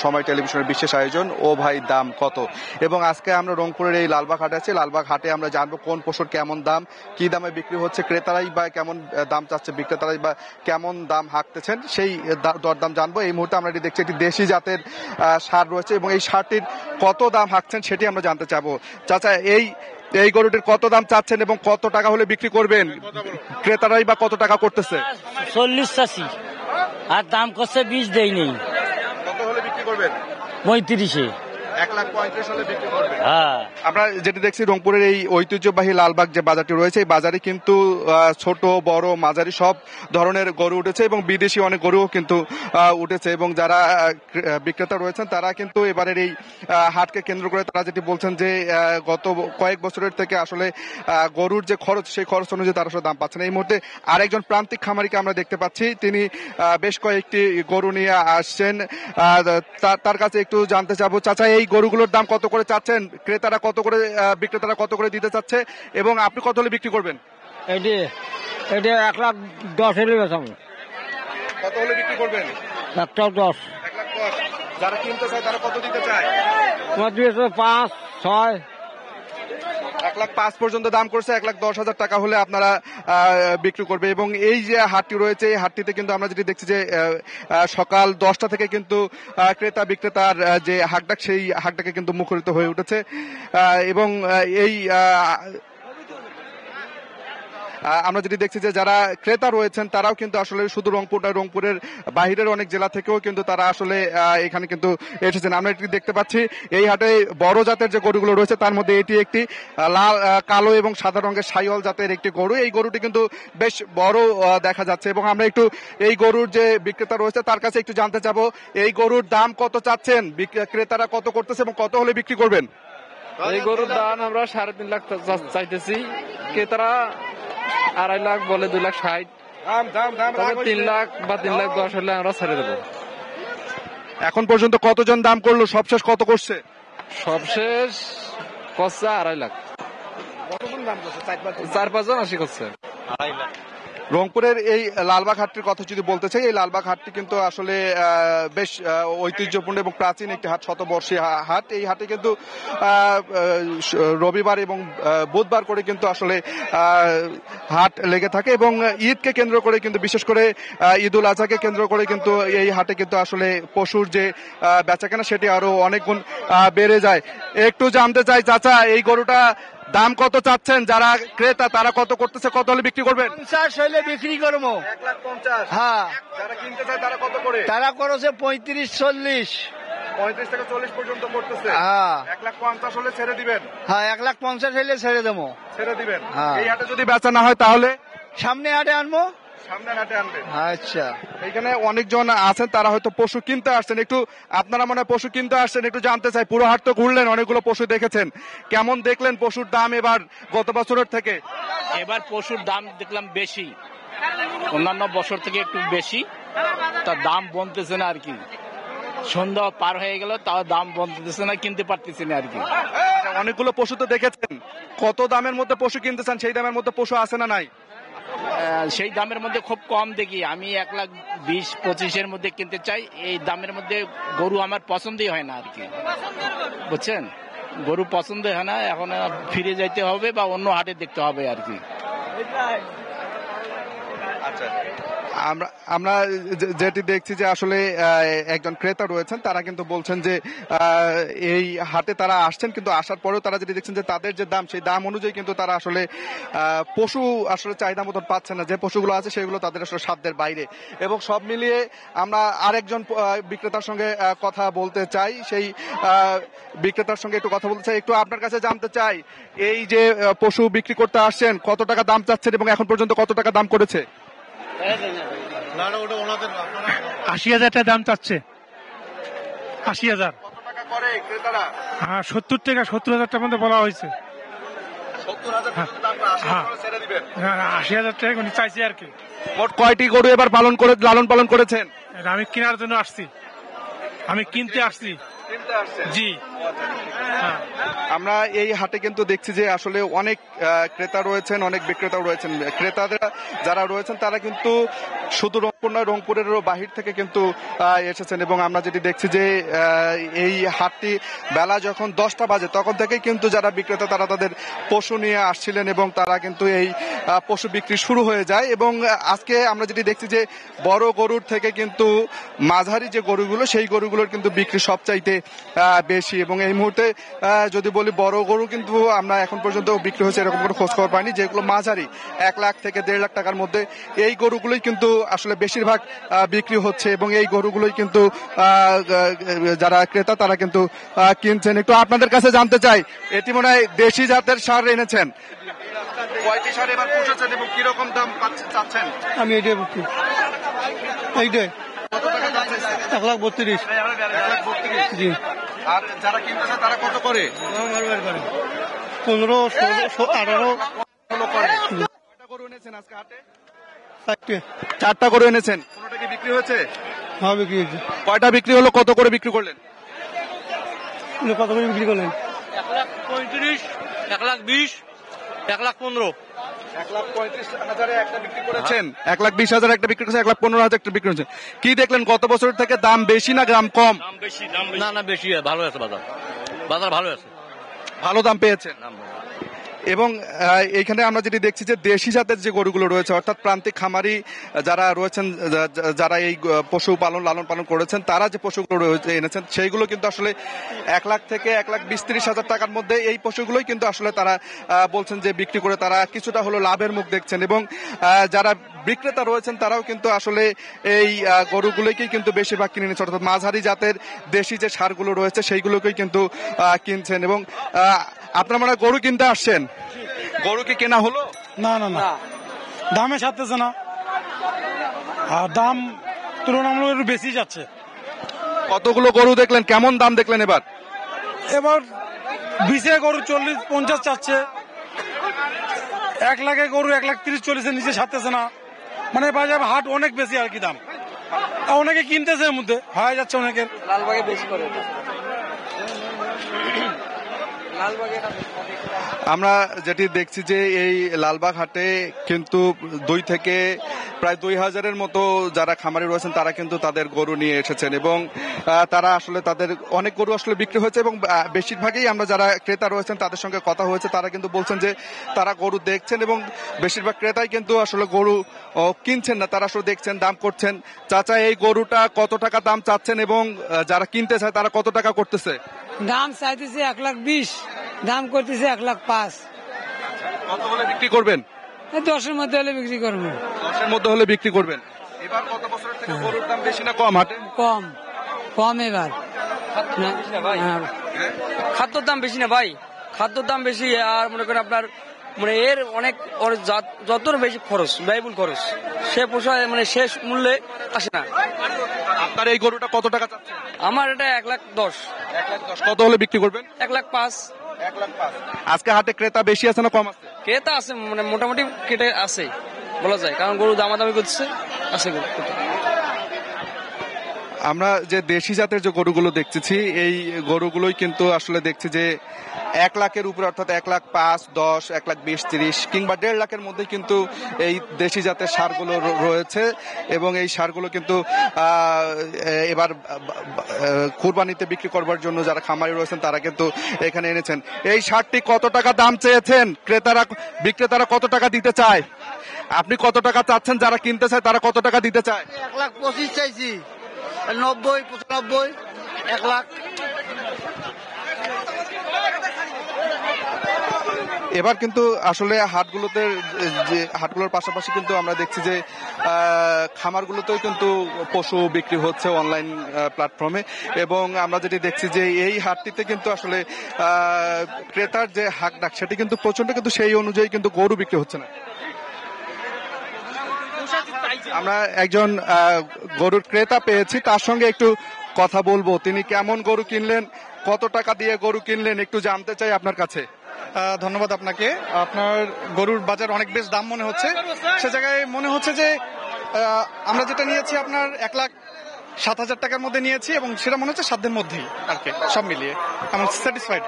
সময় টেলিভিশনের বিশেষ আয়োজন ও ভাই দাম কত। এবং আজকে আমরা রংপুরের এই লালবাগ হাটে আছি। লালবাগ হাটে আমরা জানবো কোন পশুর কেমন দাম, কি দামে বিক্রি হচ্ছে, ক্রেতারাই বা কেমন দাম চাচ্ছে, বিক্রেতারাই বা কেমন দাম হাঁকতেছেন, সেই দরদাম জানবো। এই মুহূর্তে আমরা দেখছি একটি দেশি জাতের ষাঁড় রয়েছে এবং এই ষাঁড়টির কত দাম হাঁকছেন সেটি আমরা জানতে চাবো। চাচা, এই গরুটির কত দাম চাচ্ছেন এবং কত টাকা হলে বিক্রি করবেন? ক্রেতারাই বা কত টাকা করতেছে? 40 চাষি আর দাম করছে 20 দেই নেই। কত হলে বিক্রি করবেন? 35-এ। 1,35,000 হলে বিক্রি করবেন। হ্যাঁ, আমরা যেটি দেখছি রংপুরের এই ঐতিহ্যবাহী লালবাগ যে বাজারটি রয়েছে, এই বাজারে কিন্তু ছোট বড় মাঝারি সব ধরনের গরু উঠেছে এবং বিদেশি অনেক গরুও কিন্তু উঠেছে। এবং যারা বিক্রেতা রয়েছেন তারা কিন্তু এবারের এই হাটকে কেন্দ্র করে তারা যেটি বলছেন যে গত কয়েক বছরের থেকে আসলে গরুর যে খরচ, সেই খরচ অনুযায়ী তারা আসলে দাম পাচ্ছেন। এই মুহূর্তে আরেকজন প্রান্তিক খামারিকে আমরা দেখতে পাচ্ছি, তিনি বেশ কয়েকটি গরু নিয়ে আসছেন। তার কাছে একটু জানতে চাবো, চাচা এই গরুগুলোর দাম কত করে চাচ্ছেন? ক্রেতারা কত করে, বিক্রেতারা কত করে দিতে চাচ্ছে এবং আপনি কত হলে বিক্রি করবেন? এটা 1,10,000 হলে বেচাবো। কত হলে বিক্রি করবেন? 1,10,000। 1,10,000। যারা কিনতে চায় তারা কত দিতে চায়? 5, 6। 1,05,000 পর্যন্ত দাম করছে। 1,10,000 টাকা হলে আপনারা বিক্রি করবে। এবং এই যে হাটটি রয়েছে, এই হাটটিতে কিন্তু আমরা যেটি দেখছি যে সকাল 10টা থেকে কিন্তু ক্রেতা বিক্রেতার যে হাটডাক, সেই হাটডাকে কিন্তু মুখরিত হয়ে উঠেছে। এবং এই আমরা যেটি দেখছি যে যারা ক্রেতা রয়েছেন তারাও কিন্তু আসলে শুধু রংপুরের বাহিরের অনেক জেলা থেকেও কিন্তু তারা আসলে এখানে কিন্তু এসেছেন। আমরা এটি দেখতে পাচ্ছি এই হাটে বড় জাতের যে গরুগুলো রয়েছে তার মধ্যে এটি একটি লাল, কালো এবং সাদা রঙের শাহিওয়াল জাতের একটি গরু। এই গরুটি কিন্তু বেশ বড় দেখা যাচ্ছে এবং আমরা একটু এই গরুর যে বিক্রেতা রয়েছে তার কাছে একটু জানতে চাবো, এই গরুর দাম কত চাচ্ছেন, ক্রেতারা কত করতেছে এবং কত হলে বিক্রি করবেন? এই গরুর দাম আমরা 3.5 লাখ চাইতেছি, ক্রেতারা 2.5 লাখ বলে, 2,60,000। 3 লাখ বা 3,10,000 হলে আমরা ছেড়ে দেবো। এখন পর্যন্ত কতজন দাম করলো? সবশেষ কত করছে? সবশেষ করছে 2.5 লাখ। 4-5 জন আসি করছে 2.5 লাখ। রংপুরের এই লালবাগ হাটটির কথা যদি বলতে চাই, এই লালবাগ হাটটি কিন্তু আসলে বেশ ঐতিহ্যপূর্ণ এবং প্রাচীন একটি হাট, শতবর্ষী হাট। এই হাটে কিন্তু রবিবার এবং বুধবার করে কিন্তু আসলে হাট লেগে থাকে এবং ঈদকে কেন্দ্র করে কিন্তু, বিশেষ করে ঈদুল আজহাকে কেন্দ্র করে কিন্তু এই হাটে কিন্তু আসলে পশুর যে বেচাকেনা সেটি আরো অনেক গুণ বেড়ে যায়। একটু জানতে চাই চাচা, এই গরুটা দাম কত চাচ্ছেন? যারা ক্রেতা তারা কত করতেছে, কত হলে বিক্রি করবেন? 50 হলে বিক্রি করবো। 1,50,000। হ্যাঁ। যারা কিনতে চায় তারা কত করে? তারা করেছে 35-40। 35 থেকে 40 পর্যন্ত করতেছে। হ্যাঁ। 1,50,000 হলে ছেড়ে দিবেন? হ্যাঁ, 1,50,000 হলে ছেড়ে দেবো। ছেড়ে দিবেন। হ্যাঁ। এই হাটে যদি বেচা না হয় তাহলে সামনে হাটে আনবো। সামনে হাটে আনবেন? আচ্ছা। এখানে অনেকজন আছেন, তারা হয়তো পশু কিনতে আসছেন। একটু আপনারা মনে হয় পশু কিনতে আসছেন, একটু জানতে চাই, পুরো হাট তো ঘুরলেন, অনেকগুলো পশু দেখেছেন, কেমন দেখলেন পশুর দাম এবার গত বছরের থেকে? এবার পশুর দাম দেখলাম বেশি, অন্যান্য বছর থেকে একটু বেশি। তার দাম বলতেছে না আর কি, সন্ধ্যা পার হয়ে গেল তাও দাম বলতেছে না, কিনতে পারতেছে না আর কি। অনেকগুলো পশু তো দেখেছেন, কত দামের মধ্যে পশু কিনতেছেন? সেই দামের মধ্যে পশু আছে না নাই? সেই দামের মধ্যে খুব কম দেখি, আমি 1,20,25-এর মধ্যে কিনতে চাই। এই দামের মধ্যে গরু আমার পছন্দই হয় না আর কি, বুঝছেন, গরু পছন্দই হয় না। এখন ফিরে যাইতে হবে বা অন্য হাটে দেখতে হবে আর কি। আচ্ছা, আমরা যেটি দেখছি যে আসলে একজন ক্রেতা রয়েছেন, তারা কিন্তু বলছেন যে এই হাটে তারা আসছেন, কিন্তু আসার পরেও তারা যেটি দেখছেন যে তাদের যে দাম, সেই দাম অনুযায়ী কিন্তু তারা আসলে পশু আসলে চাহিদা মতন পাচ্ছেন না। যে পশুগুলো আছে সেগুলো তাদের আসলে সাধ্যের বাইরে। এবং সব মিলিয়ে আমরা আরেকজন বিক্রেতার সঙ্গে কথা বলতে চাই, সেই বিক্রেতার সঙ্গে একটু কথা বলতে চাই। একটু আপনার কাছে জানতে চাই, এই যে পশু বিক্রি করতে আসছেন, কত টাকা দাম চাচ্ছেন এবং এখন পর্যন্ত কত টাকা দাম করেছে? 80,000 টাকা দাম চাচ্ছে। 80,000। কত টাকা করে ক্রেতারা? হ্যাঁ, 70 থেকে 70,000 টাকার মধ্যে বলা হয়েছে। 70,000 পর্যন্ত দাম, 80,000 ছেড়ে দিবেন? 80,000 টাকা উনি চাইছে আর কি। মোট কয়টি গরু এবার লালন পালন করেছেন? আমি কেনার জন্য আসছি, আমি কিনতে আসছি। কিনতে আসছেন? জি। আমরা এই হাটে কিন্তু দেখছি যে আসলে অনেক ক্রেতা রয়েছেন, অনেক বিক্রেতা রয়েছেন। ক্রেতাদের যারা রয়েছেন তারা কিন্তু শুধু রংপুর নয়, রংপুরেরও বাহির থেকে কিন্তু এসেছেন এবং আমরা যেটি দেখছি যে এই হাটটি বেলা যখন 10টা বাজে তখন থেকেই কিন্তু যারা বিক্রেতা তারা তাদের পশু নিয়ে আসছিলেন এবং তারা কিন্তু এই পশু বিক্রি শুরু হয়ে যায়। এবং আজকে আমরা যেটি দেখছি যে বড় গরুর থেকে কিন্তু মাঝারি যে গরুগুলো সেই গরুগুলোর কিন্তু বিক্রি সবচাইতে বেশি। এবং এই মুহূর্তে যদি বলি বড় গরু কিন্তু আমরা এখন পর্যন্ত বিক্রি হয়েছে এরকম কোনো খোঁজ খবর পাইনি। যেগুলো মাঝারি 1 লাখ থেকে 1.5 লাখ টাকার মধ্যে এই গরুগুলোই কিন্তু আসলে বেশিরভাগ বিক্রি হচ্ছে এবং এই গরুগুলোই কিন্তু যারা ক্রেতা তারা কিন্তু কিনছেন। একটু আপনাদের কাছে জানতে চাই, এটি মনে হয় দেশি জাতের ষাঁড় এনেছেন, কয়টি ষাঁড় এবার পুষেছেন এবং কিরকম দাম চাচ্ছেন? আমি এইটাই বলছি, এইটাই 1,32,000। জি। আর যারা কিনতেছে তারা কত করে? 15, 16, 18 করে। কয়টা গরু এনেছেন আজকে হাটে? 4টে। 4টা গরু এনেছেন, কোনটা কি বিক্রি হয়েছে? হ্যাঁ, বিক্রি হয়েছে। কয়টা বিক্রি হলো, কত করে বিক্রি করলেন? কত করে বিক্রি করলেন? 1,35,000, 1,20,000, 1,15,000। 1,35,000 একটা বিক্রি করেছেন, 1,20,000 একটা বিক্রি করেছেন, 1,15,000 একটা বিক্রি করেছেন। কি দেখলেন গত বছর থেকে দাম বেশি না দাম কম? না বেশি, ভালো আছে বাজার, ভালো আছে, ভালো দাম পেয়েছেন। এবং এইখানে আমরা যেটি দেখছি যে দেশি জাতের যে গরুগুলো রয়েছে অর্থাৎ প্রান্তিক খামারি যারা রয়েছেন, যারা এই পশু পালন লালন পালন করেছেন তারা যে পশুগুলো এনেছেন সেইগুলো কিন্তু আসলে 1 লাখ থেকে 1,20,000-30,000 টাকার মধ্যে এই পশুগুলোই কিন্তু আসলে তারা বলছেন যে বিক্রি করে তারা কিছুটা হলো লাভের মুখ দেখছেন। এবং যারা বিক্রেতা রয়েছেন তারাও কিন্তু আসলে এই গরুগুলোকেই কিন্তু বেশিরভাগ কিনে নিচ্ছে, অর্থাৎ মাঝারি জাতের দেশি যে ষাঁড়গুলো রয়েছে সেইগুলোকেই কিন্তু কিনছেন। এবং আপনারা মানে গরু কিনতে আসছেন, গরু কি কেনা হলো? না, দামে সারতেছে না, আর দাম তুলনামূলক একটু বেশি যাচ্ছে। কতগুলো গরু দেখলেন, কেমন দাম দেখলেন এবার? এবার 20-এ গরু 40-50 চাচ্ছে, 1 লাখে গরু 1,30,000-40,000 নিচে সারতেছে না। মানে বাজার হাট অনেক বেশি আর কি দাম, আর অনেকে কিনতেছে, এর মধ্যে হয়ে যাচ্ছে অনেকের। লালবাগে বেশি করে, আমরা যেটি দেখছি যে এই লালবাগ হাটে কিন্তু 2 থেকে প্রায় 2,000-এর মতো যারা খামারি রয়েছেন তারা কিন্তু তাদের গরু নিয়ে এসেছেন এবং তারা আসলে তাদের অনেক গরু আসলে বিক্রি হয়েছে এবং বেশিরভাগই আমরা যারা ক্রেতা রয়েছেন তাদের সঙ্গে কথা হয়েছে, তারা কিন্তু বলছেন যে তারা গরু দেখছেন এবং বেশিরভাগ ক্রেতাই কিন্তু আসলে গরু কিনছেন না, তারা আসলে দেখছেন, দাম করছেন। চাচা, এই গরুটা কত টাকা দাম চাচ্ছেন এবং যারা কিনতে চায় তারা কত টাকা করতেছে? দাম চাইতেছে 1,20,000, দাম করতেছে 1,05,000। কত হলে বিক্রি করবেন? 10-এর মধ্যে হলে বিক্রি করবো। 10-এর মধ্যে হলে বিক্রি করবেন। এবার গত বছরের থেকে গরুর দাম বেশি না কম হাটে? কম এবার। খাদ্যর দাম বেশি না ভাই, খাদ্যর দাম বেশি। আর মনে করেন আপনার মানে এর অনেক যত বেশি খরচ, ব্যয়বহুল খরচ, সে পোষায় মানে শেষ মূল্যে আসে না। আপনার এই গরুটা কত টাকা চাচ্ছেন? আমার এটা 1,10,000। 1,10,000 কত হলে বিক্রি করবেন? 1,05,000। আজকে হাটে ক্রেতা বেশি আছে না কম আছে? ক্রেতা আছে, মানে মোটামুটি কেটে আছে বলা যায়, কারণ গরু দামাদামি করছে, আছে গরু। আমরা যে দেশি জাতের যে গরুগুলো দেখতেছি এই গরুগুলোই কিন্তু আসলে দেখছি যে 1 লাখের উপরে, অর্থাৎ 1,05,000, 10, 1,20,000, 30 কিংবা 1.5 লাখের মধ্যে কিন্তু এই দেশি জাতের ষাঁড়গুলো রয়েছে এবং এই ষাঁড়গুলো কিন্তু এবার কুরবানিতে বিক্রি করবার জন্য যারা খামারি রয়েছেন তারা কিন্তু এখানে এনেছেন। এই ষাঁড়টি কত টাকা দাম চেয়েছেন বিক্রেতারা কত টাকা দিতে চায়? আপনি কত টাকা চাচ্ছেন, যারা কিনতে চায় তারা কত টাকা দিতে চায়? 1,25,000 চাইছি, 90, 95, 1 লাখ। এবার কিন্তু আসলে হাটগুলোতে যে হাটগুলোর পাশাপাশি কিন্তু আমরা দেখছি যে খামারগুলোতেও কিন্তু পশু বিক্রি হচ্ছে অনলাইন প্ল্যাটফর্মে এবং আমরা যেটি দেখছি যে এই হাটটিতে কিন্তু আসলে ক্রেতার যে হাক ডাক সেটি কিন্তু প্রচন্ড, কিন্তু সেই অনুযায়ী কিন্তু গরু বিক্রি হচ্ছে না। আমরা একজন গরুর ক্রেতা পেয়েছি, তার সঙ্গে একটু কথা বলবো। তিনি কেমন গরু কিনলেন, কত টাকা দিয়ে গরু কিনলেন একটু জানতে চাই আপনার কাছে। ধন্যবাদ আপনাকে। আপনার গরুর বাজার অনেক বেশ দাম মনে হচ্ছে, সে জায়গায় মনে হচ্ছে যে আমরা যেটা নিয়েছি আপনার 7,000 টাকার মধ্যে নিয়েছি এবং সেটা মনে হচ্ছে সাধ্যের মধ্যেই আর কি, সব মিলিয়ে আমি স্যাটিসফাইড।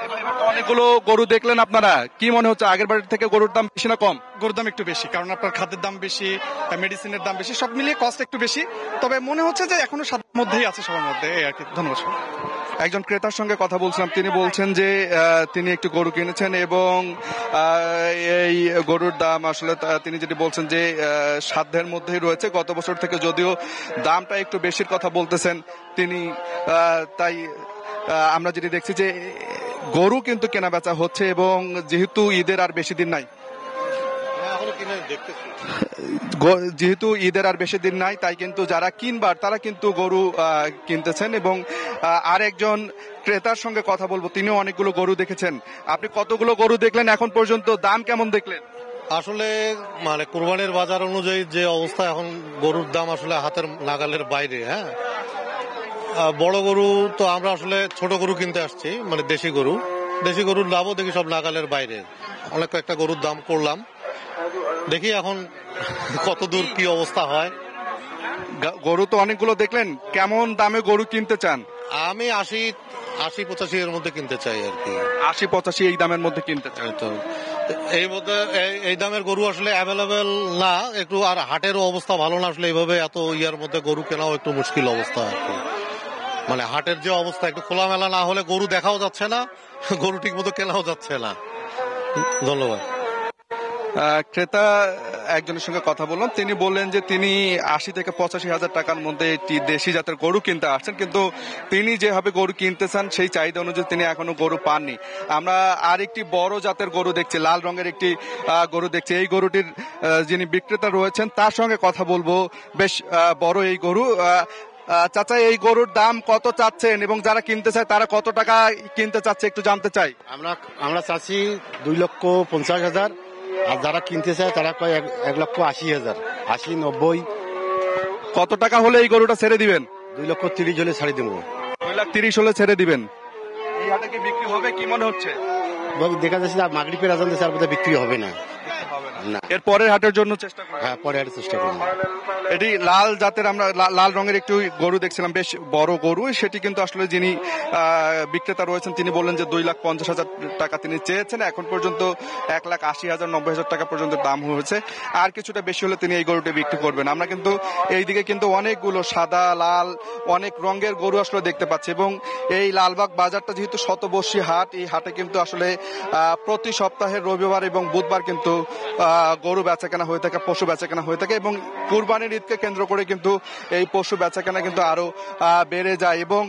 অনেকগুলো গরু দেখলেন আপনারা, কি মনে হচ্ছে আগের বাড়ির থেকে গরুর দাম বেশি না কম? গরুর দাম একটু বেশি, কারণ আপনার খাদ্যের দাম বেশি, মেডিসিনের দাম বেশি, সব মিলিয়ে কস্ট একটু বেশি। তবে মনে হচ্ছে যে এখনো সাধ্যের মধ্যেই আছে সবার মধ্যে, এই আর কি। ধন্যবাদ। একজন ক্রেতার সঙ্গে কথা বলছিলাম, তিনি বলছেন যে তিনি একটু গরু কিনেছেন এবং এই গরুর দাম আসলে তিনি যেটি বলছেন যে সাধ্যের মধ্যেই রয়েছে। গত বছর থেকে যদিও দামটা একটু বেশির কথা বলতেছেন তিনি, তাই আমরা যেটি দেখছি যে গরু কিন্তু কেনা বেচা হচ্ছে এবং যেহেতু ঈদের আর বেশি দিন নাই, যেহেতু ঈদের আর বেশি দিন নাই, তাই কিন্তু যারা কিনবার তারা কিন্তু গরু কিনতেছেন। এবং আরেকজন ক্রেতার সঙ্গে কথা বলবো, তিনিও অনেকগুলো গরু দেখেছেন। আপনি কতগুলো গরু দেখলেন এখন পর্যন্ত, দাম কেমন দেখলেন? আসলে মানে কুরবানির বাজার অনুযায়ী যে অবস্থা, এখন গরুর দাম আসলে হাতের নাগালের বাইরে। হ্যাঁ, বড় গরু তো আমরা আসলে ছোট গরু কিনতে আসছি, মানে দেশি গরুর দামও দেখি সব নাগালের বাইরে। অনেক কয়েকটা গরুর দাম করলাম, দেখি এখন কত দূর কি অবস্থা হয়। গরু তো অনেকগুলো দেখলেন, কেমন দামে গরু কিনতে চান? আমি 80-85 এর মধ্যে কিনতে চাই আর কি। 80-85 এই দামের মধ্যে কিনতে চাই। তো এই মধ্যে এই দামের গরু আসলে অ্যাভেলেবেল না একটু, আর হাটেরও অবস্থা ভালো না আসলে। এইভাবে এত ইয়ার মধ্যে গরু কেনাও একটু মুশকিল অবস্থা আর কি। মানে হাটের যে অবস্থা, একটু খোলামেলা না হলে গরু দেখাও যাচ্ছে না, গরু ঠিক মতো কেনাও যাচ্ছে না। ধন্যবাদ। ক্রেতা একজনের সঙ্গে কথা বললাম, তিনি বললেন যে তিনি 80 থেকে 85 হাজার টাকার মধ্যে একটি দেশি জাতের গরু কিনতে আসছেন, কিন্তু তিনি যেভাবে গরু কিনতে চান সেই চাহিদা অনুযায়ী তিনি এখনো গরু পাননি। আমরা আর একটি বড় জাতের গরু দেখছি, লাল রঙের একটি গরু দেখছি। এই গরুটির যিনি বিক্রেতা রয়েছেন তার সঙ্গে কথা বলবো। বেশ বড় এই গরু। চাচা, এই গরুর দাম কত চাচ্ছেন এবং যারা কিনতে চায় তারা কত টাকা কিনতে চাচ্ছে একটু জানতে চাই। আমরা চাচ্ছি 2,50,000, আর যারা কিনতে চায় তারা কয় 1,80,000, 80-90। কত টাকা হলে এই গরুটা ছেড়ে দিবেন? 2,30,000 হলে ছাড়ি দেবো। 2,30,000 হলে ছেড়ে দিবেন। এই হাটে কি বিক্রি হবে কি মনে হচ্ছে? দেখা যাচ্ছে মাগরিবের আজান দিচ্ছে, আর বোধহয় বিক্রি হবে না। এর পরের হাটের জন্য চেষ্টা করব। হ্যাঁ, পরে হাটের চেষ্টা করবো। এটি লাল জাতের, আমরা লাল রঙের একটি গরু দেখছিলাম, বেশ বড় গরু। সেটি কিন্তু আসলে যিনি বিক্রেতা রয়েছেন তিনি বললেন যে 2,50,000 টাকা তিনি চেয়েছেন। এখন পর্যন্ত 1,80,000, 90,000 টাকা পর্যন্ত দাম হয়েছে। আর কিছুটা বেশি হলে তিনি এই গরুটি বিক্রি করবেন। আমরা কিন্তু এইদিকে কিন্তু অনেকগুলো সাদা লাল অনেক রঙের গরু আসলে দেখতে পাচ্ছি। এবং এই লালবাগ বাজারটা যেহেতু শতবর্ষী হাট, এই হাটে কিন্তু আসলে প্রতি সপ্তাহের রবিবার এবং বুধবার কিন্তু গরু বেচাকেনা হয়ে থাকে, পশু বেচাকেনা হয়ে থাকে। এবং কুরবানির ঈদকে কেন্দ্র করে কিন্তু এই পশু বেচাকেনা কিন্তু আরো বেড়ে যায়। এবং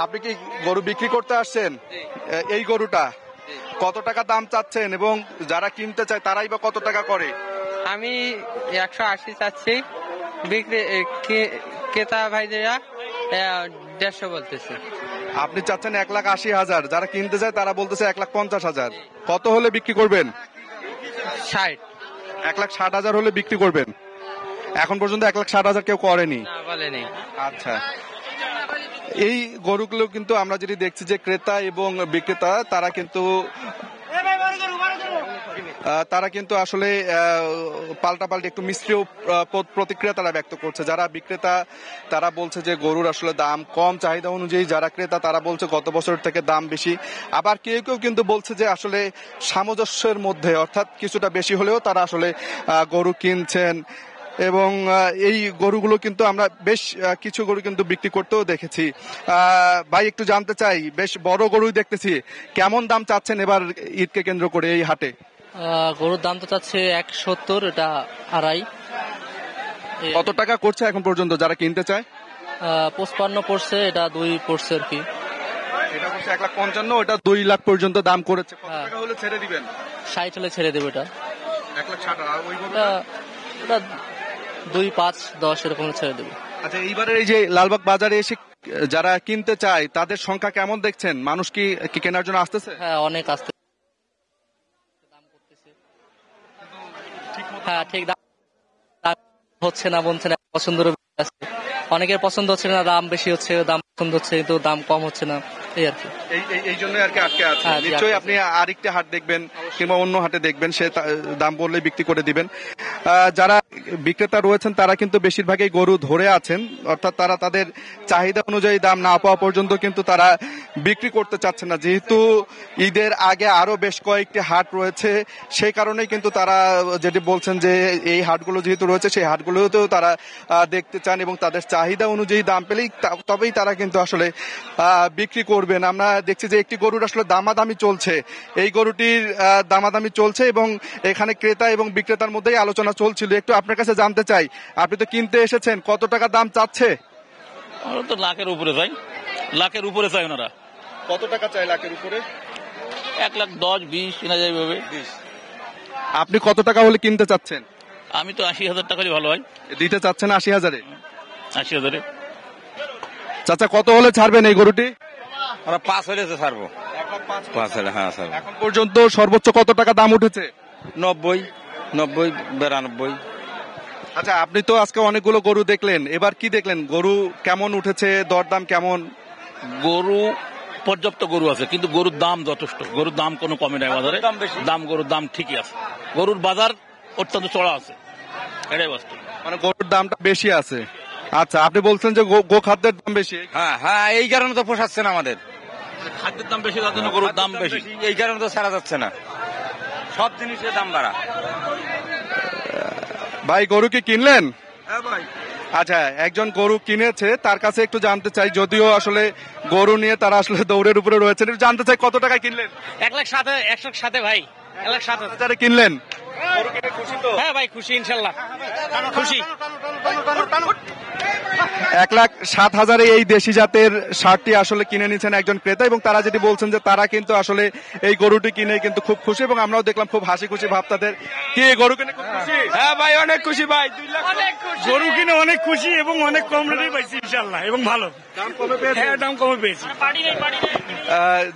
আপনি কি গরু বিক্রি করতে আসছেন? এই গরুটা কত টাকা দাম চাচ্ছেন এবং যারা কিনতে চায় তারাই বা কত টাকা করে? আমি 180 চাচ্ছি, ক্রেতা ভাইদেরা 150 বলতেছে। আপনি চাচ্ছেন 1,80,000, যারা কিনতে চায় তারা বলতেছে 1,50,000। কত হলে বিক্রি করবেন? 60। 1,60,000 হলে বিক্রি করবেন। এখন পর্যন্ত 1,60,000 কেউ করেনি। বলেনি। আচ্ছা, এই গরুগুলো কিন্তু আমরা যেটি দেখছি যে ক্রেতা এবং বিক্রেতা তারা কিন্তু আসলে পাল্টাপাল্টি একটু মিশ্র প্রতিক্রিয়া তারা ব্যক্ত করছে। যারা বিক্রেতা তারা বলছে যে গরুর আসলে দাম কম চাহিদা অনুযায়ী, যারা ক্রেতা তারা বলছে গত বছর থেকে দাম বেশি। আবার কেউ কেউ কিন্তু বলছে যে আসলে সামঞ্জস্যের মধ্যে, অর্থাৎ কিছুটা বেশি হলেও তারা আসলে গরু কিনছেন। এবং এই গরুগুলো কিন্তু আমরা বেশ কিছু গরু কিন্তু বিক্রি করতেও দেখেছি। ভাই, একটু জানতে চাই, বেশ বড় গরুই দেখতেছি, কেমন দাম চাচ্ছেন এবার ঈদকে কেন্দ্র করে এই হাটে? গরুর দাম তো চাচ্ছে 170, এটা 2.5। কত টাকা করছে এখন পর্যন্ত যারা কিনতে চায়? 55 পড়ছে, এটা 2 পড়ছে আর কি। এটা হচ্ছে 1,55,000, ওটা 2 লাখ পর্যন্ত দাম করেছে। কত টাকা হলে ছেড়ে দিবেন? 60 হলে ছেড়ে দেবো এটা। 1,60,000। আর ওই এটা 2, 5, 10 এরকম ছেড়ে দেবো। আচ্ছা, এইবারের এই যে লালবাগ বাজারে এসে যারা কিনতে চায় তাদের সংখ্যা কেমন দেখছেন? মানুষ কি কেনার জন্য আসতেছে? হ্যাঁ, অনেক আসতে। হ্যাঁ, ঠিক দাম হচ্ছে না, বলছে না পছন্দের। অনেকের পছন্দ হচ্ছে না, দাম বেশি হচ্ছে, দাম পছন্দ হচ্ছে কিন্তু দাম কম হচ্ছে না। এই আর কি। এই জন্যই আর কি আটকে আছে। হ্যাঁ, জি, নিশ্চয়ই আটকে আপনি আরেকটা হাট দেখবেন কিংবা অন্য হাটে দেখবেন, সে দাম বললে বিক্রি করে দিবেন। যারা বিক্রেতা রয়েছেন তারা কিন্তু বেশিরভাগই গরু ধরে আছেন, অর্থাৎ তারা তাদের চাহিদা অনুযায়ী দাম না পাওয়া পর্যন্ত কিন্তু তারা বিক্রি করতে চাচ্ছেন না। যেহেতু ঈদের আগে আরো বেশ কয়েকটি হাট রয়েছে, সেই কারণেই কিন্তু তারা যেটি বলছেন যে এই হাটগুলো যেহেতু রয়েছে সেই হাটগুলোতেও তারা দেখতে চান এবং তাদের চাহিদা অনুযায়ী দাম পেলেই তবেই তারা কিন্তু আসলে বিক্রি করবেন। আমরা দেখছি যে একটি গরুর আসলে দামাদামি চলছে, এই গরুটির দামাদামি চলছে এবং এখানে ক্রেতা এবং বিক্রেতার মধ্যেই আলোচনা চলছিল। একটু আপনার কাছে জানতে চাই, আপনি তো কিনতে এসেছেন, কত টাকা দাম চাচ্ছে? ওরা তো লাখের উপরে চাই, লাখের উপরে চাই ওনারা। কত টাকা চাই লাখের উপরে? 1,10,000, 20 কিনা যায় এভাবে। আপনি কত টাকা হলে কিনতে চাচ্ছেন? আমি তো 80,000 টাকা ভালো হয় দিতে চাচ্ছেন 80,000-এ? 80,000-এ। চাচা কত হলে ছাড়বেন এই গরুটি? আমরা 5 হলে তো ছাড়বো। 5 হলে হ্যাঁ ছাড়বো। এখন পর্যন্ত সর্বোচ্চ কত টাকা দাম উঠেছে? 90, 92। আচ্ছা, আপনি তো আজকে অনেকগুলো গরু দেখলেন, এবার কি দেখলেন? গরু কেমন উঠেছে, দরদাম কেমন? গরু পর্যাপ্ত গরু আছে, কিন্তু গরুর দাম যথেষ্ট, গরুর দাম কোনো কমে নাই বাজারে। গরুর দাম ঠিকই আছে, গরুর বাজার অত্যন্ত চড়া আছে, এটাই বাস্তব। মানে গরুর দামটা বেশি আছে। আচ্ছা, আপনি বলছেন যে গোখাদ্যের দাম বেশি। হ্যাঁ, এই কারণে তো পোষাচ্ছে না আমাদের। খাদ্যের দাম বেশি, তার জন্য গরুর দাম বেশি, এই কারণে তো ছাড়া যাচ্ছে না, সব জিনিসের দাম বাড়া। ভাই গরু কি কিনলেন? হ্যাঁ ভাই। আচ্ছা, একজন গরু কিনেছে, তার কাছে একটু জানতে চাই, যদিও আসলে গরু নিয়ে তারা আসলে দৌড়ের উপরে রয়েছেন, একটু জানতে চাই কত টাকায় কিনলেন? 1,07,000 ভাই, 1,07,000 কিনলেন? হ্যাঁ ভাই, খুশি ইনশাল্লাহ, খুশি। 1,07,000-এ এই দেশি জাতের ষাঁড়টি আসলে কিনে নিচ্ছেন একজন ক্রেতা, এবং তারা যেটি বলছেন যে তারা কিন্তু আসলে এই গরুটি কিনে কিন্তু খুব খুশি, এবং আমরাও দেখলাম খুব হাসি খুশি ভাব তাদের। কি গরু কিনে খুব খুশি? হ্যাঁ ভাই, অনেক খুশি ভাই। 2 লাখ গরু কিনে অনেক খুশি এবং অনেক কম রেটে পাইছি ইনশাআল্লাহ, এবং ভালো দাম কমে পেয়েছি। হ্যাঁ, দাম কমে পেয়েছি।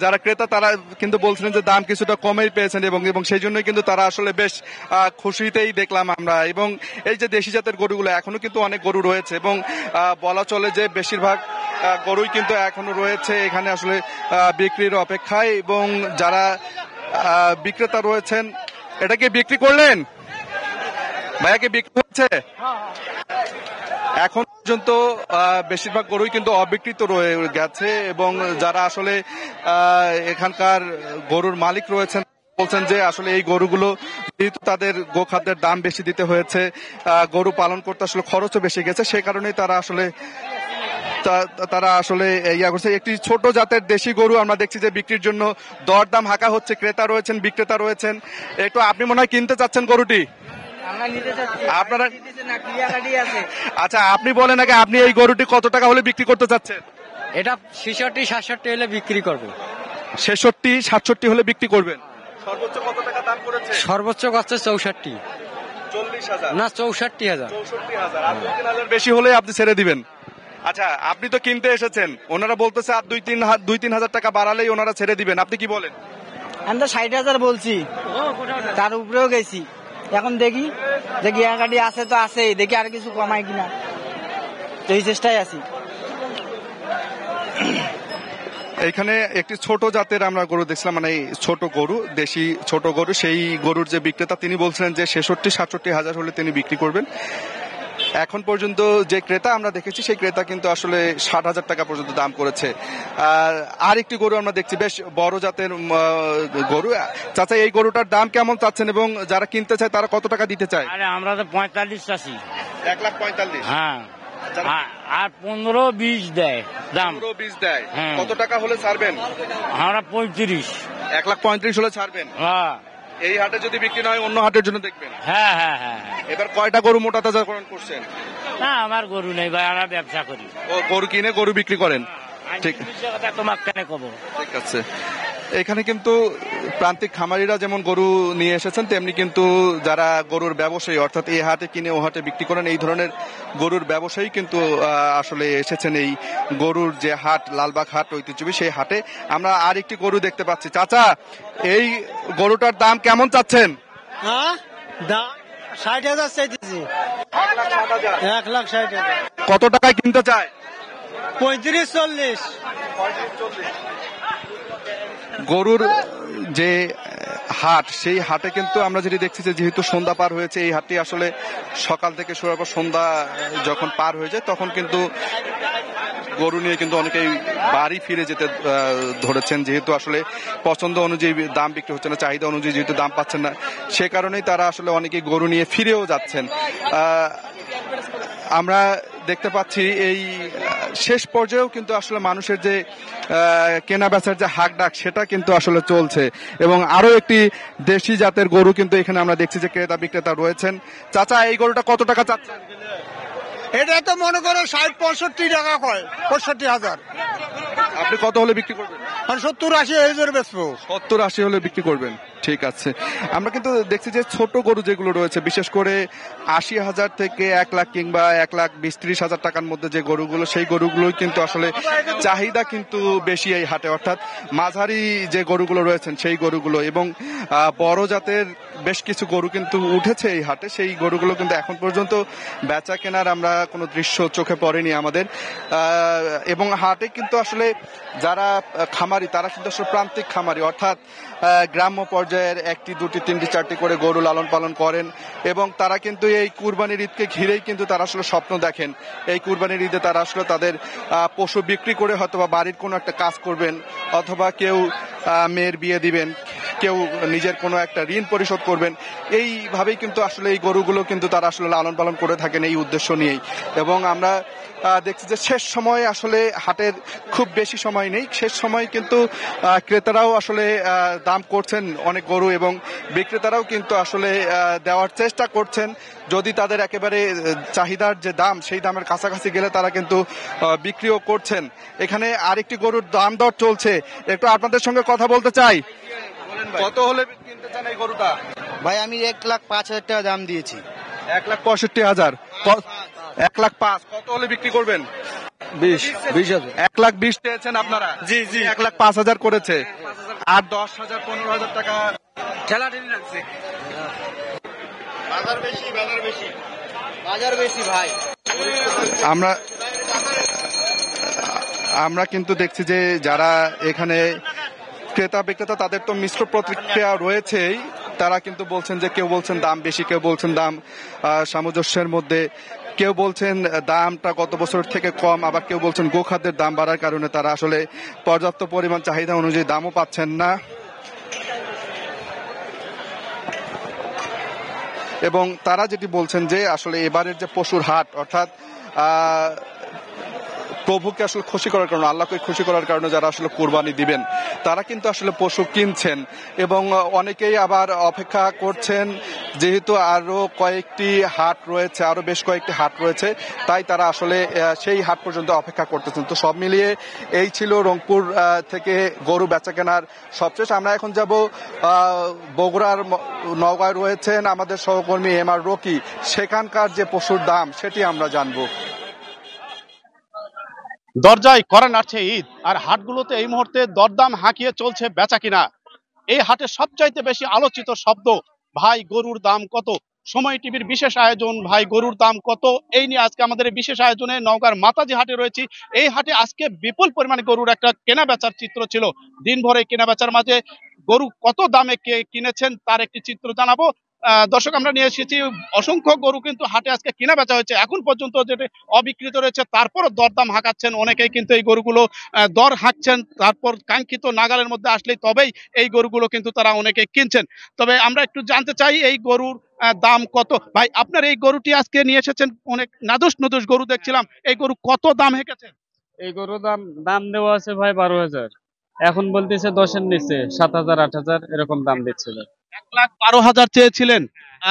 যারা ক্রেতা তারা কিন্তু বলছিলেন যে দাম কিছুটা কমেই পেয়েছেন, এবং সেই জন্যই কিন্তু তারা আসলে বেশ খুশিতেই দেখলাম আমরা। এবং এই যে দেশি জাতের গরুগুলো, এখনো কিন্তু অনেক গরু রয়েছে, এবং বলা চলে যে বেশিরভাগ গরুই কিন্তু এখনো রয়েছে এখানে আসলে বিক্রির অপেক্ষায়। এবং যারা বিক্রেতা রয়েছেন, এটা কি বিক্রি করলেন ভাইয়া? কি বিক্রি হচ্ছে? এখন পর্যন্ত বেশিরভাগ গরুই কিন্তু অবিকৃত রয়ে গেছে, এবং যারা আসলে এখানকার গরুর মালিক রয়েছেন বলছেন যে আসলে এই গরুগুলো যেহেতু তাদের গোখাদ্যের দাম বেশি দিতে হয়েছে, গরু পালন করতে আসলে খরচও বেশি গেছে, সেই কারণেই তারা আসলে ইয়া করছে। একটি ছোট জাতের দেশি গরু আমরা দেখছি যে বিক্রির জন্য দরদাম হাঁকা হচ্ছে, ক্রেতা রয়েছেন, বিক্রেতা রয়েছেন। একটু আপনি মনে হয় কিনতে চাচ্ছেন গরুটি? আপনারা? আচ্ছা, আপনি বলেন আগে, আপনি এই গরুটি কত টাকা হলে বিক্রি করতে চাচ্ছেন? এটা 66-67 হলে বিক্রি করবো। 66-67 হলে বিক্রি করবেন? সর্বোচ্চ কত টাকা দাম করেছে? সর্বোচ্চ কষ্ট 64। 40,000 না, 64,000। 64,000। আর 2-3,000 বেশি হলে আপনি ছেড়ে দিবেন? আচ্ছা, আপনি তো কিনতে এসেছেন, ওনারা বলতেছে আর 2-3,000 টাকা বাড়ালেই ওনারা ছেড়ে দিবেন, আপনি কি বলেন? আমি তো 60,000 বলছি, তার উপরেও গেছি। এখন দেখি গাড়ি আছে তো আছে, দেখি আর কিছু কমাই কিনা, এই চেষ্টায় আছি। এখানে একটি ছোট জাতের আমরা গরু দেখছিলাম, মানে ছোট গরু, দেশি ছোট গরু। সেই গরুর যে বিক্রেতা তিনি বলছিলেন যে 66-67,000 হলে তিনি বিক্রি করবেন। এখন পর্যন্ত যে ক্রেতা আমরা দেখেছি সেই ক্রেতা কিন্তু আসলে 60,000 টাকা পর্যন্ত দাম করেছে। আর একটি গরু আমরা দেখছি, বেশ বড় জাতের গরু। চাচা, এই গরুটার দাম কেমন চাচ্ছেন এবং যারা কিনতে চায় তারা কত টাকা দিতে চায়? আরে আমরা তো 45 চাচ্ছি। 1,45,000? হ্যাঁ, আর 15-20 দেয় দাম। 15-20 দেয়? কত টাকা হলে ছাড়বেন? আমরা 35। 1,35,000 হলে ছাড়বেন? হ্যাঁ। এই হাটে যদি বিক্রি না হয় অন্য হাটের জন্য দেখবেন? হ্যাঁ হ্যাঁ হ্যাঁ। এবার কয়টা গরু মোটা তাজাকরণ করছেন? না, আমার গরু নেই ভাই, আমরা ব্যবসা করি। ও, গরু কিনে গরু বিক্রি করেন? ঠিক, তোমাকে কেন কব। ঠিক আছে। এখানে কিন্তু প্রান্তিক খামারিরা যেমন গরু নিয়ে এসেছেন, তেমনি কিন্তু যারা গরুর ব্যবসায়ী, অর্থাৎ এই হাটে কিনে ও হাটে বিক্রি করেন, এই ধরনের গরুর ব্যবসায়ী কিন্তু আসলে এসেছেন এই গরুর যে হাট, লালবাগ হাট ঐতিহ্যবাহী, সেই হাটে। আমরা আর একটি গরু দেখতে পাচ্ছি। চাচা, এই গরুটার দাম কেমন চাচ্ছেন? 60,000 চাইতেছি। 1,60,000। 1,60,000। কত টাকায় কিনতে চায়? 35-40। গরুর যে হাট, সেই হাটে কিন্তু আমরা যেটি দেখছি যে যেহেতু সন্ধ্যা পার হয়েছে, এই হাটটি আসলে সকাল থেকে শুরু হওয়ার পর সন্ধ্যা যখন পার হয়ে যায় তখন কিন্তু গরু নিয়ে কিন্তু অনেকেই বাড়ি ফিরে যেতে ধরেছেন, যেহেতু আসলে পছন্দ অনুযায়ী দাম বিক্রি হচ্ছে না, চাহিদা অনুযায়ী যেহেতু দাম পাচ্ছেন না, সে কারণেই তারা আসলে অনেকেই গরু নিয়ে ফিরেও যাচ্ছেন। আমরা দেখতে পাচ্ছি এই শেষ পর্যায়েও কিন্তু আসলে মানুষের যে কেনা বেচার যে হাক ডাক সেটা কিন্তু আসলে চলছে, এবং আরো একটি দেশি জাতের গরু কিন্তু এখানে আমরা দেখছি যে ক্রেতা বিক্রেতা রয়েছেন। চাচা, এই গরুটা কত টাকা চাচ্ছেন? এটা তো মনে করো 60-65 টাকা কয়, 65,000। আপনি কত হলে বিক্রি করবেন? 70-80 এই জোর বেচবো। 70-80 হলে বিক্রি করবেন, ঠিক আছে। আমরা কিন্তু দেখছি যে ছোট গরু যেগুলো রয়েছে, বিশেষ করে 80,000 থেকে 1 লাখ কিংবা 1,20,000-30,000 টাকার মধ্যে যে গরুগুলো, সেই গরুগুলোই কিন্তু আসলে চাহিদা কিন্তু বেশি এই হাটে, অর্থাৎ মাঝারি যে গরুগুলো রয়েছেন সেই গরুগুলো, এবং বড় জাতের বেশ কিছু গরু কিন্তু উঠেছে এই হাটে, সেই গরুগুলো কিন্তু এখন পর্যন্ত বেচা কেনার আমরা কোনো দৃশ্য চোখে পড়েনি আমাদের। এবং হাটে কিন্তু আসলে যারা খামারি তারা কিন্তু আসলে প্রান্তিক খামারি, অর্থাৎ গ্রাম্য পর্যায়ের 1টি 2টি 3টি 4টি করে গরু লালন পালন করেন, এবং তারা কিন্তু এই কুরবানির ঈদকে ঘিরেই কিন্তু তারা আসলে স্বপ্ন দেখেন এই কুরবানির ঈদে তারা আসলে তাদের পশু বিক্রি করে হয়তো বা বাড়ির কোনো একটা কাজ করবেন, অথবা কেউ মেয়ের বিয়ে দিবেন, কেউ নিজের কোনো একটা ঋণ পরিশোধ করবেন। এইভাবেই কিন্তু আসলে এই গরুগুলো কিন্তু তারা আসলে লালন পালন করে থাকেন এই উদ্দেশ্য নিয়েই। এবং আমরা দেখছি যে শেষ সময়ে আসলে হাটের খুব বেশি সময় নেই, শেষ সময় কিন্তু ক্রেতারাও আসলে দাম করছেন অনেক গরু, এবং বিক্রেতারাও কিন্তু আসলে দেওয়ার চেষ্টা করছেন। যদি তাদের একেবারে চাহিদার যে দাম সেই দামের কাছাকাছি গেলে তারা কিন্তু বিক্রিও করছেন। এখানে আরেকটি গরুর দাম দর চলছে, একটু আপনাদের সঙ্গে কথা বলতে চাই। কত হলে কিনতে চান এই গরুটা? ভাই আমি 1,05,000 টাকা দাম দিয়েছি। 1,65,000? 1,05,000 কত হলে বিক্রি করবেন? 20,000। 1,20,000 চেয়েছেন আপনারা? জি জি। 1,05,000 করেছে, আর 10,000 15,000 টাকা ঠেলা ঠেলি লাগছে। বাজার বেশি ভাই। আমরা কিন্তু দেখছি যে যারা এখানে ক্রেতা বিক্রেতা তাদের তো মিশ্র প্রতিক্রিয়া রয়েছেই। তারা কিন্তু বলছেন যে কেউ বলছেন দাম বেশি, কেউ বলছেন দাম সামঞ্জস্যের মধ্যে, কেউ বলছেন দামটা গত বছর থেকে কম, আবার কেউ বলছেন গোখাদ্যের দাম বাড়ার কারণে তারা আসলে পর্যাপ্ত পরিমাণ চাহিদা অনুযায়ী দামও পাচ্ছেন না। এবং তারা যেটি বলছেন যে আসলে এবারের যে পশুর হাট, অর্থাৎ প্রভুকে আসলে খুশি করার কারণে, আল্লাহকে খুশি করার কারণে যারা আসলে কুরবানি দিবেন তারা কিন্তু আসলে পশু কিনছেন, এবং অনেকেই আবার অপেক্ষা করছেন যেহেতু আরো কয়েকটি হাট রয়েছে, আরো বেশ কয়েকটি হাট রয়েছে, তাই তারা আসলে সেই হাট পর্যন্ত অপেক্ষা করতেছেন। তো সব মিলিয়ে এই ছিল রংপুর থেকে গরু বেচা কেনার সবশেষ। আমরা এখন যাব বগুড়ার নওগাঁয় রয়েছেন আমাদের সহকর্মী এমআর রকি, সেখানকার যে পশুর দাম সেটি আমরা জানবো। দরজায় করা নাড়ছে ঈদ, আর হাটগুলোতে এই মুহূর্তে দরদাম হাঁকিয়ে চলছে বেচা কিনা। এই হাটে সবচাইতে বেশি আলোচিত শব্দ ভাই গরুর দাম কত। সময় টিভির বিশেষ আয়োজন ভাই গরুর দাম কত, এই নিয়ে আজকে আমাদের বিশেষ আয়োজনে নওগাঁর মাতাজি হাটে রয়েছি। এই হাটে আজকে বিপুল পরিমাণে গরুর একটা কেনা বেচার চিত্র ছিল। দিনভরে কেনা বেচার মাঝে গরু কত দামে কে কিনেছেন তার একটি চিত্র জানাবো। দর্শক, আমরা নিয়ে এসেছি অসংখ্য গরু কিন্তু হাটে আজকে কেনা বেচা হয়েছে, এখন পর্যন্ত যেটা অবিকৃত রয়েছে, তারপরও দরদাম হাঁকাচ্ছেন অনেকেই, কিন্তু এই গরুগুলো দর হাঁকছেন, তারপর কাঙ্ক্ষিত নাগালের মধ্যে আসলেই তবেই এই গরুগুলো কিন্তু তারা অনেকে কিনছেন। তবে আমরা একটু জানতে চাই এই গরুর দাম কত। ভাই, আপনার এই গরুটি আজকে নিয়ে এসেছেন, অনেক নাদুস নদুস গরু দেখছিলাম, এই গরু কত দাম হেঁকেছেন? এই গরুর দাম দেওয়া আছে ভাই 12,000, এখন বলতেছে 10-এর নিচে 7,000 8,000 এরকম দাম দিচ্ছিল। 1,12,000 চেয়েছিলেন,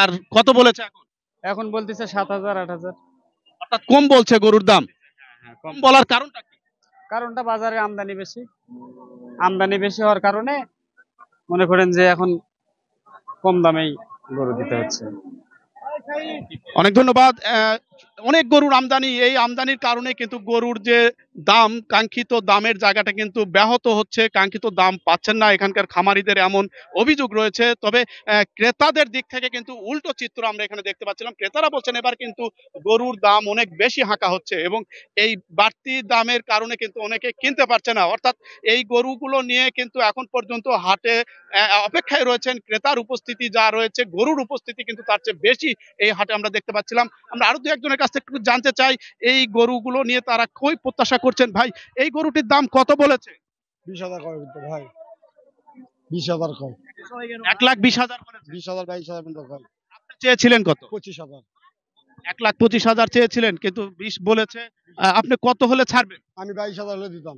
আর কত বলেছে এখন? এখন বলতেছে 7,000 8,000। অর্থাৎ কম বলছে গরুর দাম। কম বলার কারণটা কি? কারণটা বাজারে আমদানি বেশি হওয়ার কারণে মনে করেন যে এখন কম দামেই গরু দিতে হচ্ছে। অনেক ধন্যবাদ। অনেক গরুর আমদানি, এই আমদানির কারণে কিন্তু গরুর যে দাম, কাঙ্ক্ষিত দামের জায়গাটা কিন্তু ব্যাহত হচ্ছে, কাঙ্ক্ষিত দাম পাচ্ছেন না এখানকার খামারিদের, এমন অভিযোগ রয়েছে। তবে ক্রেতাদের দিক থেকে কিন্তু উল্টো চিত্র আমরা এখানে দেখতে পাচ্ছিলাম। ক্রেতারা বলছেন এবার কিন্তু গরুর দাম অনেক বেশি হাঁকা হচ্ছে এবং এই বাড়তি দামের কারণে কিন্তু অনেকে কিনতে পারছে না। অর্থাৎ এই গরুগুলো নিয়ে কিন্তু এখন পর্যন্ত হাটে অপেক্ষায় রয়েছেন, ক্রেতার উপস্থিতি যা রয়েছে, গরুর উপস্থিতি কিন্তু তার চেয়ে বেশি এই হাটে আমরা দেখতে পাচ্ছিলাম। আমরা আরো দু একজনের কাছ থেকে একটু জানতে চাই এই গরুগুলো নিয়ে তারা কই প্রত্যাশা করছেন। ভাই, এই গরুটির দাম কত বলেছে? 20,000 কয় ভাই, 20,000 কয়, 1,20,000 বলেছে। 20,000 22,000 পর্যন্ত কয়। আপনি চেয়েছিলেন কত? 25,000। 1,25,000 চেয়েছিলেন, কিন্তু 20 বলেছে। আপনি কত হলে ছাড়বেন? আমি 22,000 হলে দিতাম।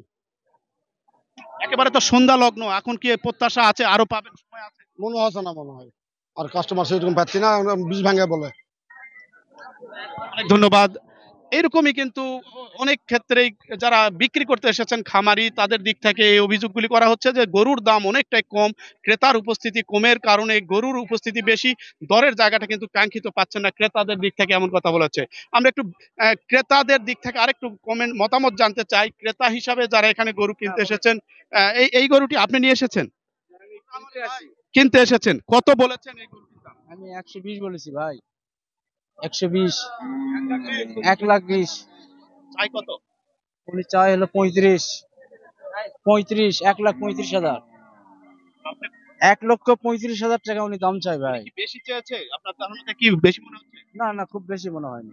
একেবারে তো সন্ধ্যা লগ্ন, এখন কি এই প্রত্যাশা আছে আরো পাবেন? সময় আছে? মনে হচ্ছে না, মনে হয় আর কাস্টমার সেরকম পাচ্ছি না, 20 ভাঙে বলে। অনেক ধন্যবাদ। এরকমই কিন্তু অনেক ক্ষেত্রেই যারা বিক্রি করতে এসেছেন খামারি, তাদের দিক থেকে এই অভিযোগগুলি করা হচ্ছে যে গরুর দাম অনেকটাই কম, ক্রেতার উপস্থিতি কমের কারণে গরুর উপস্থিতি বেশি, দরের জায়গাটা কিন্তু কাঙ্ক্ষিত পাচ্ছেন না ক্রেতাদের দিক থেকে, এমন কথা বলা হচ্ছে। আমরা একটু ক্রেতাদের দিক থেকে আরেকটু কমেন্ট মতামত জানতে চাই। ক্রেতা হিসাবে যারা এখানে গরু কিনতে এসেছেন, এই এই গরুটি আপনি নিয়ে এসেছেন, কিনতে এসেছেন, কত বলেছেন এই গরুটির দাম? আমি 120 বলেছি ভাই, 120, 1,20,000। চাই কত? উনি চাই হলো 35, 1,35,000, 1,35,000 টাকা উনি দাম চাই ভাই। বেশি চেয়েছে? আপনার ধারণাটা কি বেশি মনে হচ্ছে? না না, খুব বেশি মনে হয়নি।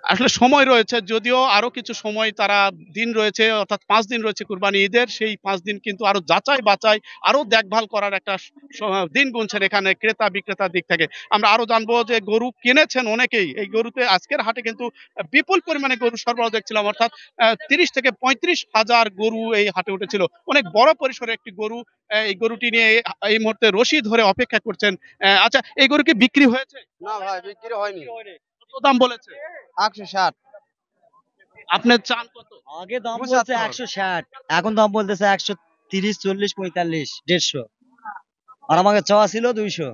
আসলে সময় রয়েছে, যদিও আরো কিছু সময় তারা দিন রয়েছে, অর্থাৎ 5 দিন রয়েছে কুরবানি ঈদের, সেই 5 দিন কিন্তু আরো যাচাই বাছাই, আরো দেখভাল করার একটা দিন গুনছেন এখানে ক্রেতা বিক্রেতার দিক থেকে। আমরা আরো জানবো যে গরু কিনেছেন অনেকেই, এই গরুতে আজকের হাটে কিন্তু বিপুল পরিমাণে গরু সরবরাহ দেখছিলাম, অর্থাৎ 30 থেকে 35,000 গরু এই হাটে উঠেছিল। অনেক বড় পরিসরে একটি গরু, এই গরুটি নিয়ে এই মুহূর্তে রশি ধরে অপেক্ষা করছেন। আচ্ছা, এই গরু কি বিক্রি হয়েছে? না ভাই, বিক্রি হয়নি। কত দাম বলেছে? 160। আপনি চান কত? আগে দাম বলছে 160, এখন দাম বলতেছে 130, 40, 45, 150। আর আমাকে চাওয়া ছিল 200।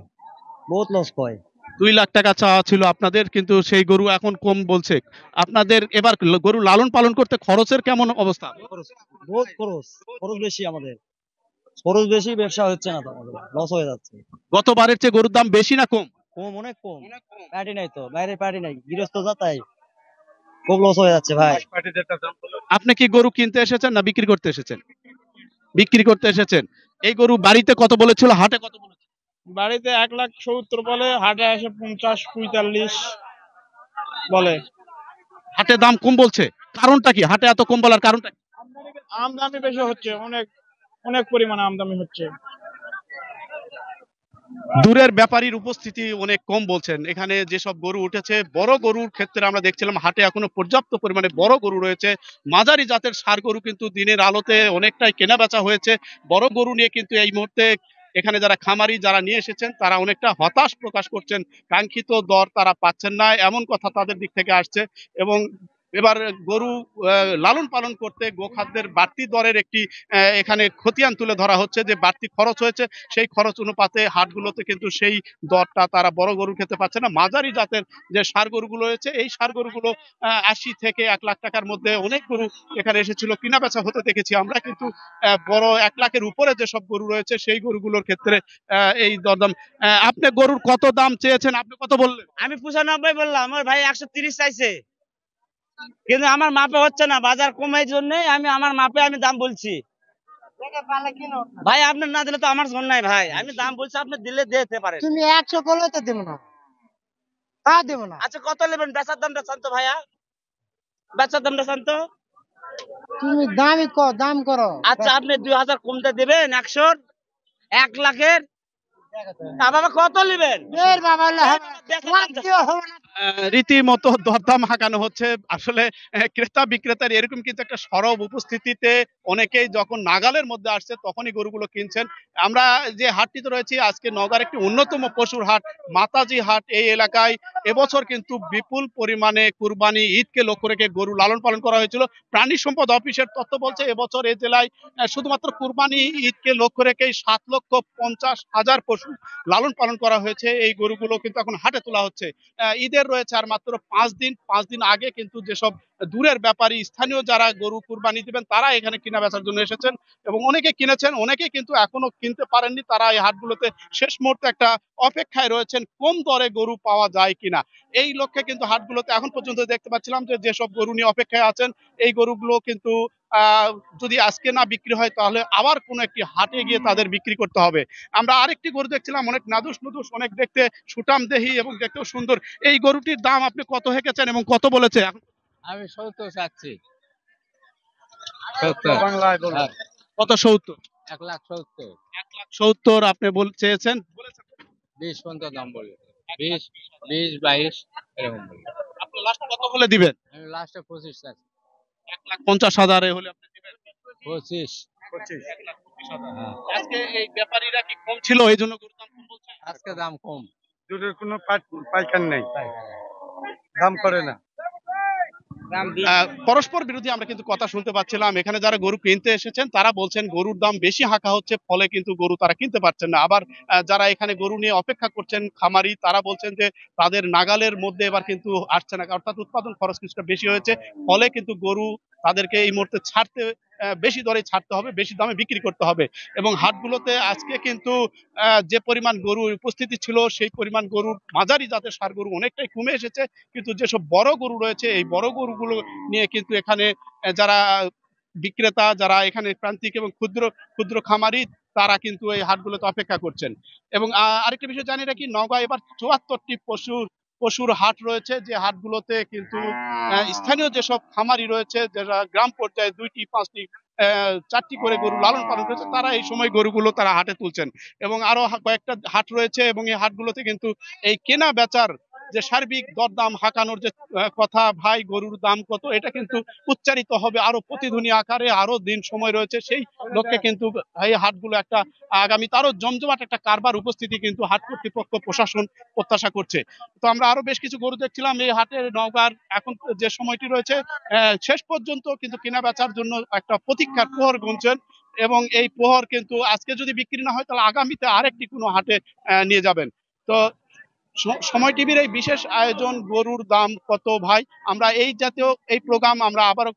বহুত লস কয়। 2 লাখ টাকা চাওয়া ছিল আপনাদের, কিন্তু সেই গরু এখন কম বলছে। আপনাদের এবার গরু লালন পালন করতে খরচের কেমন অবস্থা? বহুত খরচ, খরচ বেশি আমাদের, খরচ বেশি, ব্যবসা হচ্ছে না তো, আমাদের লস হয়ে যাচ্ছে। গতবারের চেয়ে গরুর দাম বেশি না কম? কম, অনেক কম। পার্টি নাই তো, বাইরে পার্টি নাই, গৃহস্থ যাতাই, খুব লস হয়ে যাচ্ছে ভাই। আপনি কি গরু কিনতে এসেছেন না বিক্রি করতে এসেছেন? বিক্রি করতে এসেছেন। এই গরু বাড়িতে কত বলেছিল, হাটে কত বলেছিল? বাড়িতে 1,70,000 বলে, হাটে এসে 50, 45 বলে। হাটে দাম কম বলছে, কারণটা কি? হাটে এত কম বলার কারণটা কি? আমদানি বেশি হচ্ছে, অনেক অনেক পরিমাণে আমদানি হচ্ছে। দূরের ব্যাপারীর উপস্থিতি অনেক কম বলছেন। এখানে যেসব গরু উঠেছে, বড় গরুর ক্ষেত্রে আমরা দেখছিলাম হাটে এখনো পর্যাপ্ত পরিমাণে বড় গরু রয়েছে। মাঝারি জাতের ষাঁড় গরু কিন্তু দিনের আলোতে অনেকটাই কেনা বেচা হয়েছে। বড় গরু নিয়ে কিন্তু এই মুহূর্তে এখানে যারা খামারি যারা নিয়ে এসেছেন, তারা অনেকটা হতাশ প্রকাশ করছেন, কাঙ্ক্ষিত দর তারা পাচ্ছেন না, এমন কথা তাদের দিক থেকে আসছে। এবং এবার গরু লালন পালন করতে গোখাদ্যের বাড়তি দরের একটি এখানে খতিয়ান তুলে ধরা হচ্ছে, যে বাড়তি খরচ হয়েছে, সেই খরচ অনুপাতে হাটগুলোতে কিন্তু সেই দরটা তারা বড় গরু খেতে পাচ্ছে না। মাঝারি জাতের যে ষাঁড় গরুগুলো রয়েছে, এই ষাঁড় গরুগুলো 80 থেকে 1 লাখ টাকার মধ্যে অনেক গরু এখানে এসেছিল, কিনা বেচা হতে দেখেছি আমরা। কিন্তু বড় 1 লাখের উপরে যেসব গরু রয়েছে, সেই গরুগুলোর ক্ষেত্রে এই দরদাম। আপনি গরুর কত দাম চেয়েছেন, আপনি কত বললেন? আমি 95 বললাম, আমার ভাই 130 চাইছে, কিন্তু আমার মাপে হচ্ছে না, বাজার কমার জন্য আমি আমার মাপে আমি দাম বলছি। ভাই আপনার না দিলে তো আমার জন্য নাই ভাই, আমি দাম বলছি, আপনি দিলে দিতে পারেন। তুমি 100 বলে তো দেব না, তা দেব না। আচ্ছা, কত নেবেন? বেচার দামটা চান তো ভাইয়া, বেচার দামটা চান তো। তুমি দাম করো। আচ্ছা, আপনি 2,000 কমতে দেবেন, 100, 1 লাখের। বাবা কত নেবেন? বাবা রীতিমতো দরদাম হাঁকানো হচ্ছে। আসলে ক্রেতা বিক্রেতার এরকম কিন্তু একটা সরব উপস্থিতিতে অনেকেই যখন নাগালের মধ্যে আসছে, তখনই গরুগুলো কিনছেন। আমরা যে হাটটিতে রয়েছি, আজকে নওগাঁর একটি অন্যতম পশুর হাট, মাতাজি হাট, এই এলাকায় এবছর কিন্তু বিপুল পরিমাণে কুরবানি ঈদকে লক্ষ্য রেখে গরু লালন পালন করা হয়েছিল। প্রাণী সম্পদ অফিসের তথ্য বলছে এবছর এই জেলায় শুধুমাত্র কুরবানি ঈদকে লক্ষ্য রেখেই 7,50,000 পশু লালন পালন করা হয়েছে। এই গরুগুলো কিন্তু এখন হাটে তোলা হচ্ছে। ঈদের হাটের রয়েছে আর মাত্র 5 দিন আগে কিন্তু যেসব দূরের ব্যাপারী স্থানীয় যারা গরু কুরবানি দিবেন তারা এখানে কিনা বেচার জন্য এসেছেন এবং অনেকে কিনেছেন, অনেকে কিন্তু এখনো কিনতে পারেননি। তারা এই হাটগুলোতে শেষ মুহূর্তে একটা অপেক্ষায় রয়েছেন কম দরে গরু পাওয়া যায় কিনা। এই লক্ষ্যে কিন্তু হাটগুলোতে এখন পর্যন্ত দেখতে পাচ্ছিলাম যে যেসব গরু নিয়ে অপেক্ষায় আছেন এই গরুগুলো কিন্তু যদি আজকে না বিক্রি হয় তাহলে আবার কোনো একটি হাটে গিয়ে তাদের বিক্রি করতে হবে। আমরা আরেকটি গরু দেখছিলাম, অনেক নাদুস নুদুস, অনেক দেখতে সুটাম দেহি এবং দেখতেও সুন্দর। এই গরুটির দাম আপনি কত হেঁকেছেন এবং কত বলেছে? আমি 70 চাচ্ছি। কত? 70? 1,70,000। 1,70,000 আপনি চেয়েছেন? 20 পর্যন্ত দাম বলে, 20, 22 এরকম বলে। আপনি লাস্ট কত বলে দিবেন? আমি লাস্টে 25 চাচ্ছি। 1,50,000 হলে আপনি দিবেন? 25। আজকে এই ব্যাপারীরা কি কম ছিল এই জন্য গরুর দাম কম বলছে? আজকে দাম কম, দুধের কোনো পাইকার নেই, দাম করে না। পরস্পর বিরোধী আমরা কিন্তু কথা শুনতে পাচ্ছিলাম। এখানে যারা গরু কিনতে এসেছেন তারা বলছেন গরুর দাম বেশি হাঁকা হচ্ছে, ফলে কিন্তু গরু তারা কিনতে পারছেন না। আবার যারা এখানে গরু নিয়ে অপেক্ষা করছেন খামারি, তারা বলছেন যে তাদের নাগালের মধ্যে এবার কিন্তু আসছে না, অর্থাৎ উৎপাদন খরচ কিছুটা বেশি হয়েছে, ফলে কিন্তু গরু তাদেরকে এই মুহূর্তে বেশি দরে ছাড়তে হবে, বেশি দামে বিক্রি করতে হবে। এবং হাটগুলোতে আজকে কিন্তু যে পরিমাণ গরু উপস্থিতি ছিল সেই পরিমাণ গরুর মাঝারি জাতের ষাঁড় গরু অনেকটাই কমে এসেছে, কিন্তু যেসব বড় গরু রয়েছে এই বড় গরুগুলো নিয়ে কিন্তু এখানে যারা বিক্রেতা, যারা এখানে প্রান্তিক এবং ক্ষুদ্র ক্ষুদ্র খামারি, তারা কিন্তু এই হাটগুলোতে অপেক্ষা করছেন। এবং আরেকটা বিষয় জানি রাখি, নওগাঁ এবার 74টি পশুর হাট রয়েছে, যে হাটগুলোতে কিন্তু স্থানীয় যেসব খামারি রয়েছে, যারা গ্রাম পর্যায়ে 2টি 5টি 4টি করে গরু লালন পালন করেছে, তারা এই সময় গরুগুলো তারা হাটে তুলছেন। এবং আরো কয়েকটা হাট রয়েছে এবং এই হাটগুলোতে কিন্তু এই কেনা বেচার যে সার্বিক দরদাম হাঁকানোর যে কথা, ভাই গরুর দাম কত, এটা কিন্তু উচ্চারিত হবে আরো প্রতিধ্বনি আকারে। আরো দিন সময় রয়েছে, সেই লক্ষ্যে কিন্তু এই হাটগুলো একটা আগামী আরো জমজমাট একটা কারবার উপস্থিতি কিন্তু হাট কর্তৃপক্ষ প্রশাসন প্রত্যাশা করছে। তো আমরা আরো বেশ কিছু গরু দেখছিলাম এই হাটের। নওগাঁর এখন যে সময়টি রয়েছে শেষ পর্যন্ত কিন্তু কেনা বেচার জন্য একটা প্রতীক্ষার প্রহর গুনছেন, এবং এই প্রহর কিন্তু আজকে যদি বিক্রি না হয় তাহলে আগামীতে আরেকটি কোনো হাটে নিয়ে যাবেন। তো সময় টিভির এই বিশেষ আয়োজন গরুর দাম কত ভাই, আমরা এই জাতীয় এই প্রোগ্রাম আমরা আবারও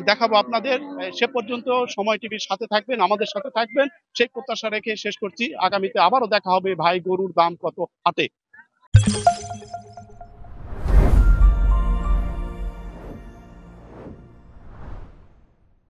দেখাবো আপনাদের। সে পর্যন্ত সময় টিভির সাথে থাকবেন, আমাদের সাথে থাকবেন, সেই প্রত্যাশা রেখে শেষ করছি। আগামীতে আবারও দেখা হবে ভাই গরুর দাম কত হাটে।